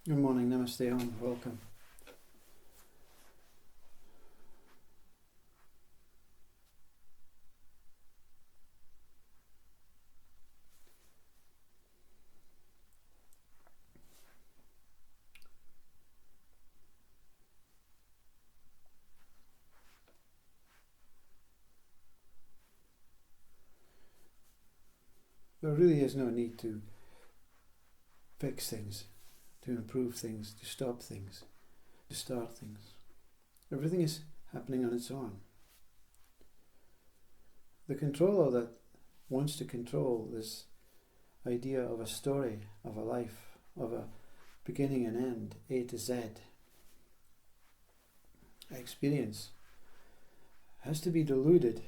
Good morning, Namaste, Om, welcome. There really is no need to fix things, to improve things, to stop things, to start things. Everything is happening on its own. The controller that wants to control this idea of a story, of a life, of a beginning and end, A to Z, experience, has to be deluded.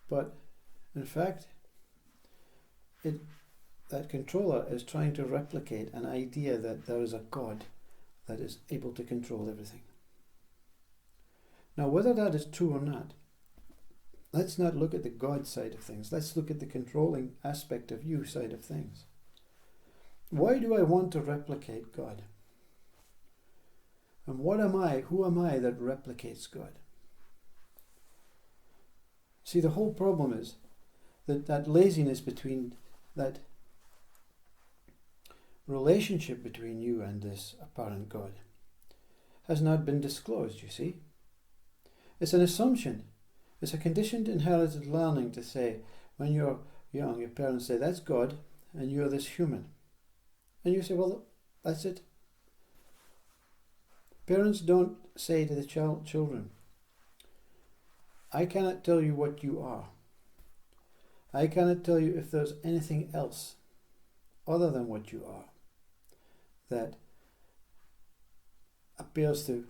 But in fact, that controller is trying to replicate an idea that there is a God that is able to control everything. Now, whether that is true or not, let's not look at the God side of things. Let's look at the controlling aspect of you side of things. Why do I want to replicate God? And what am I? Who am I that replicates God? See, the whole problem is that laziness between that relationship between you and this apparent God has not been disclosed, you see. It's an assumption. It's a conditioned inherited learning to say, when you're young, your parents say, that's God, and you're this human. And you say, well, that's it. Parents don't say to the children, I cannot tell you what you are. I cannot tell you if there's anything else other than what you are that appears to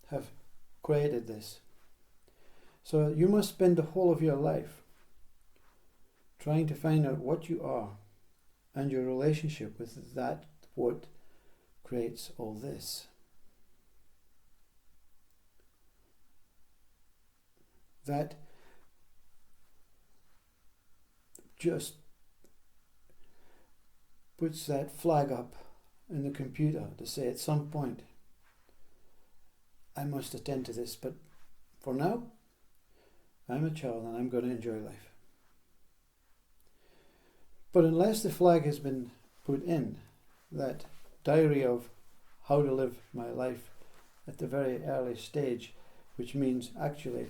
have created this. So you must spend the whole of your life trying to find out what you are and your relationship with that what creates all this. That just puts that flag up in the computer to say at some point, I must attend to this, but for now, I'm a child and I'm going to enjoy life. But unless the flag has been put in, that diary of how to live my life at the very early stage, which means actually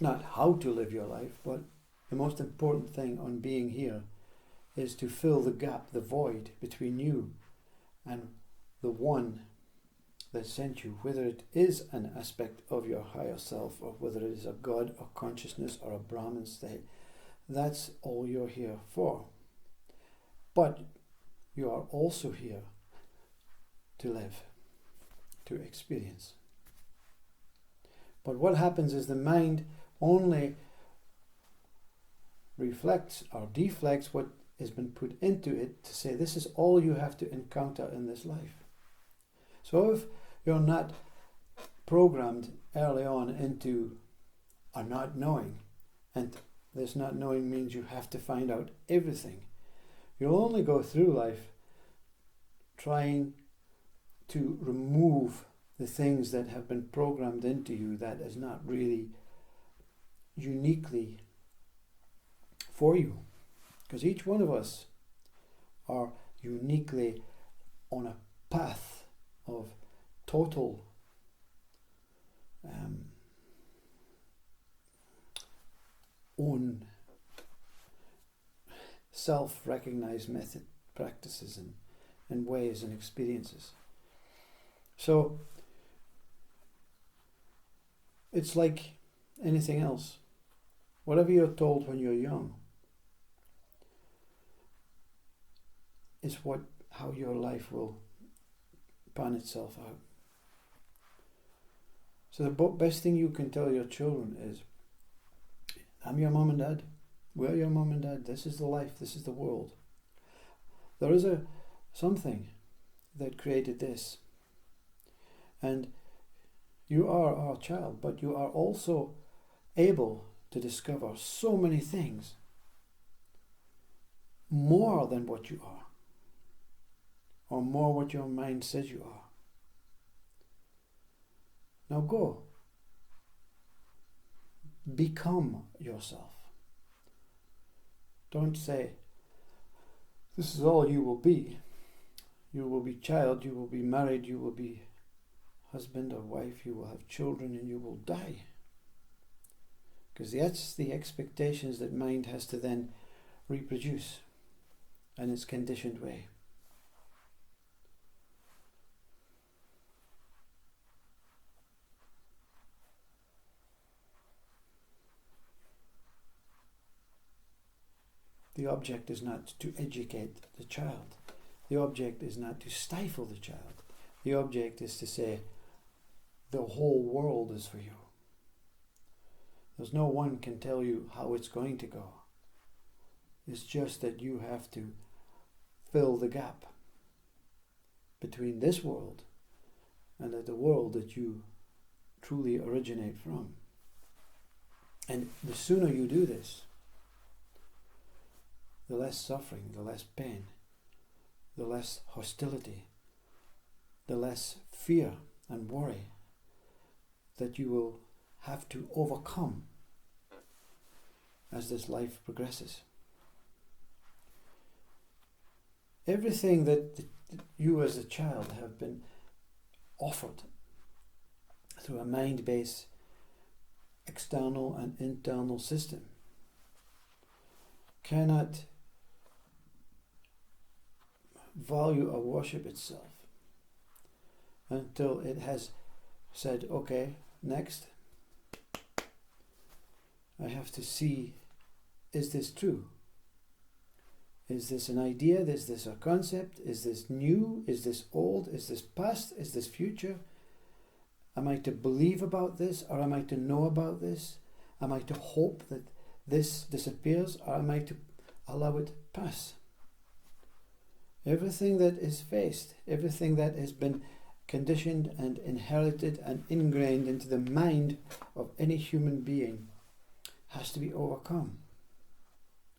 not how to live your life, but the most important thing on being here is to fill the gap, the void between you and the one that sent you, whether it is an aspect of your higher self or whether it is a God or consciousness or a Brahman state. That's all you're here for. But you are also here to live, to experience. But what happens is the mind only reflects or deflects what has been put into it to say this is all you have to encounter in this life. So if you're not programmed early on into a not knowing, and this not knowing means you have to find out everything, you'll only go through life trying to remove the things that have been programmed into you that is not really uniquely for you. Because each one of us are uniquely on a path of total own self-recognized method practices and ways and experiences. So it's like anything else. Whatever you're told when you're young is how your life will pan itself out. So the best thing you can tell your children is, I'm your mom and dad. We're your mom and dad. This is the life. This is the world. There is something that created this. And you are our child, but you are also able to discover so many things more than what you are. or more what your mind says you are. Now go. Become yourself. Don't say, this is all you will be. You will be child, you will be married, you will be husband or wife, you will have children, and you will die. Because that's the expectations that mind has to then reproduce in its conditioned way. The object is not to educate the child. The object is not to stifle the child. The object is to say, the whole world is for you. There's no one can tell you how it's going to go. It's just that you have to fill the gap between this world and the world that you truly originate from. And the sooner you do this, the less suffering, the less pain, the less hostility, the less fear and worry that you will have to overcome as this life progresses. Everything that you as a child have been offered through a mind-based external and internal system cannot value or worship itself until it has said, okay, next, I have to see, is this true? Is this an idea? Is this a concept? Is this new? Is this old? Is this past? Is this future? Am I to believe about this, or am I to know about this? Am I to hope that this disappears, or am I to allow it pass? Everything that is faced, everything that has been conditioned and inherited and ingrained into the mind of any human being has to be overcome.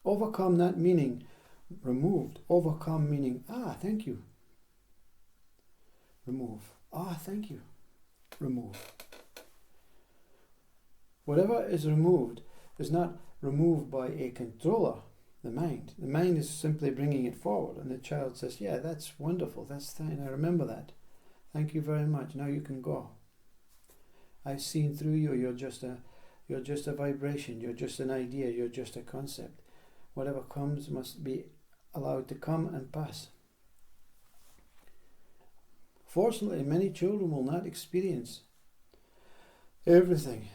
Overcome not meaning removed. Overcome meaning, thank you. Remove. Thank you. Remove. Whatever is removed is not removed by a controller, the mind. The mind is simply bringing it forward, and the child says, yeah, that's wonderful, that's fine, I remember that. Thank you very much, now you can go. I've seen through you, you're just a vibration, you're just an idea, you're just a concept. Whatever comes must be allowed to come and pass. Fortunately, many children will not experience everything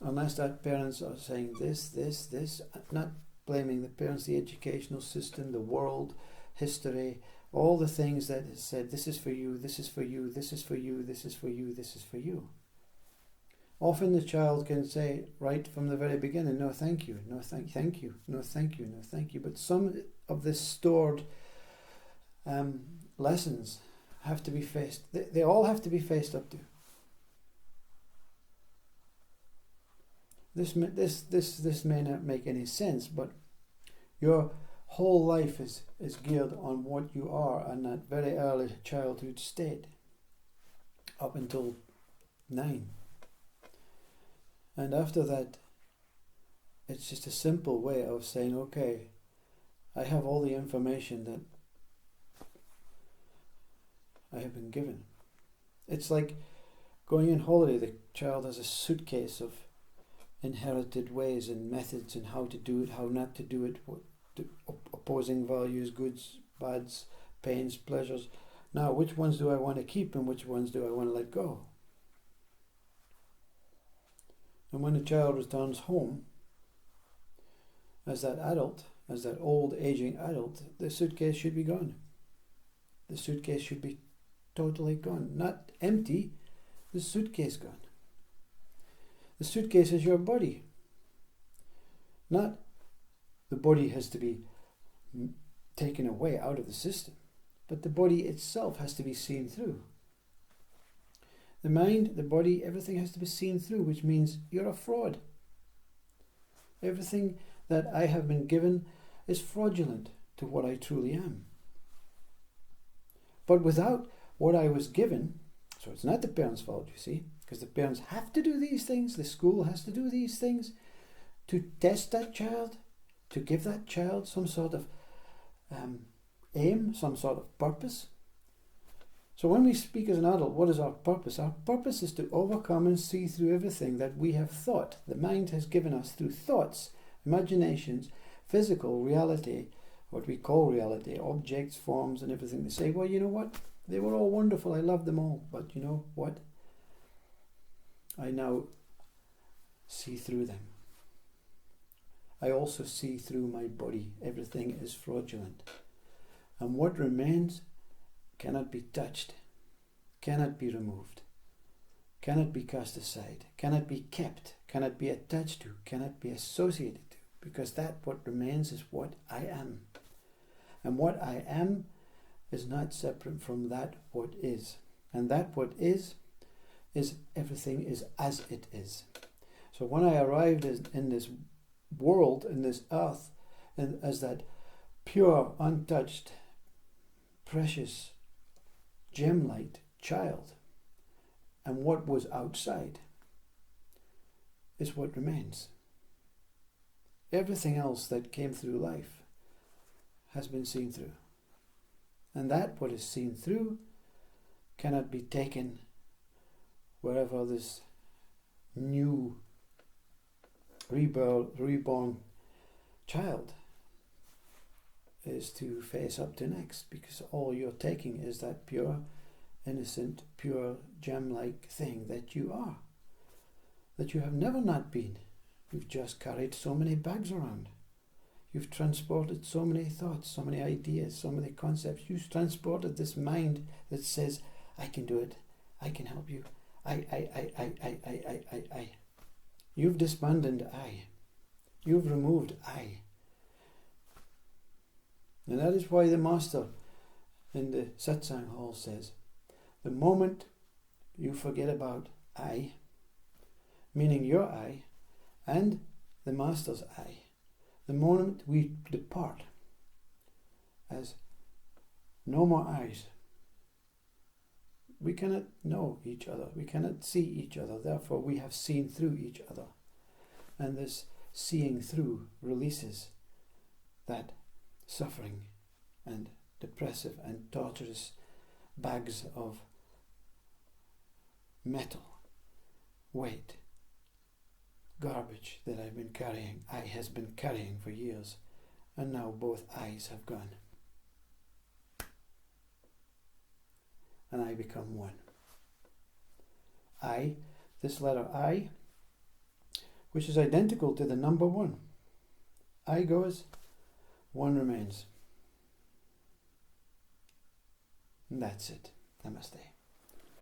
unless that parents are saying this, not blaming the parents, the educational system, the world, history, all the things that is said, this is for you, this is for you, this is for you, this is for you, this is for you. Often the child can say right from the very beginning, no thank you, no thank you, no thank you, no thank you. But some of the stored lessons have to be faced. They all have to be faced up to. This may not make any sense, but your whole life is geared on what you are in that very early childhood state, up until 9. And after that, it's just a simple way of saying, okay, I have all the information that I have been given. It's like going on holiday. The child has a suitcase of inherited ways and methods and how to do it, how not to do it, opposing values, goods, bads, pains, pleasures. Now, which ones do I want to keep and which ones do I want to let go? And when the child returns home, as that adult, as that old aging adult, the suitcase should be gone. The suitcase should be totally gone. Not empty, the suitcase gone. The suitcase is your body. Not the body has to be taken away out of the system, but the body itself has to be seen through. The mind, the body, everything has to be seen through, which means you're a fraud. Everything that I have been given is fraudulent to what I truly am. But without what I was given, so it's not the parents' fault, you see, because the parents have to do these things, the school has to do these things to test that child, to give that child some sort of aim, some sort of purpose. So when we speak as an adult, what is our purpose? Our purpose is to overcome and see through everything that we have thought. The mind has given us through thoughts, imaginations, physical reality, what we call reality, objects, forms, and everything. They say, well, you know what? They were all wonderful. I love them all. But you know what? I now see through them. I also see through my body. Everything is fraudulent. And what remains cannot be touched, cannot be removed, cannot be cast aside, cannot be kept, cannot be attached to, cannot be associated to, because that what remains is what I am. And what I am is not separate from that what is. And that what is everything is as it is. So when I arrived in this world, in this earth, as that pure, untouched, precious, gem-light child, and what was outside is what remains. Everything else that came through life has been seen through. And that what is seen through cannot be taken wherever this new reborn child is to face up to next, because all you're taking is that pure, innocent, pure, gem-like thing that you are, that you have never not been. You've just carried so many bags around. You've transported so many thoughts, so many ideas, so many concepts. You've transported this mind that says, I can do it, I can help you, I. You've disbandoned I. You've removed I. And that is why the Master in the Satsang Hall says, the moment you forget about I, meaning your I, and the Master's I, the moment we depart as no more eyes, we cannot know each other, we cannot see each other, therefore we have seen through each other. And this seeing through releases that suffering and depressive and torturous bags of metal, weight, garbage that I've been carrying, I has been carrying for years, and now both eyes have gone. And I become one. I, this letter I, which is identical to the number one. I goes, one remains. And that's it. Namaste.